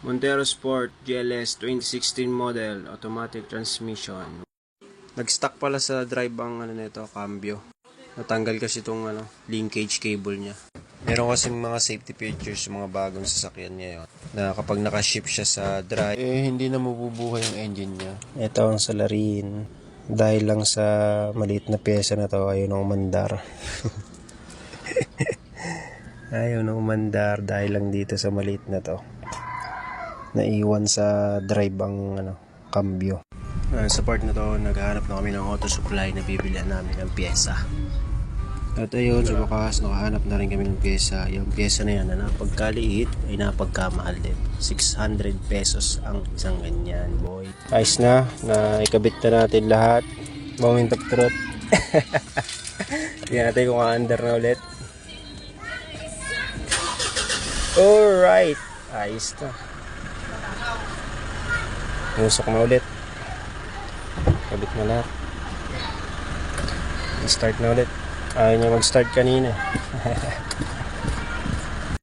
Montero Sport GLS 2016 model, automatic transmission. Nag-stuck pala sa drive ang nito, cambio. Natanggal kasi itong linkage cable niya. Meron kasing mga safety features sa mga bagong sasakyan ngayon na kapag nakaship siya sa drive, hindi na mabubuhay yung engine niya. Ito ang salarin. Dahil lang sa maliit na pyesa na to, ayaw na umandar. Ayaw na umandar dahil lang dito sa maliit na to. Naiwan sa drive ang cambio. Sa part na to, naghahanap na kami ng auto supply na bibilihan namin ng pyesa. At ayun, sa wakas, nakahanap na rin kami ng pyesa. Yung pyesa na yan na napagkaliit ay napagkamahal din. 600 pesos ang isang ganyan, boy. Ayos na ikabit na natin lahat. Moment of truth. Tingnan natin kung under na ulit. Alright, ayos na. Usok na ulit. Kabit na lahat. Start na ulit. Ayaw niya mag-start kanina.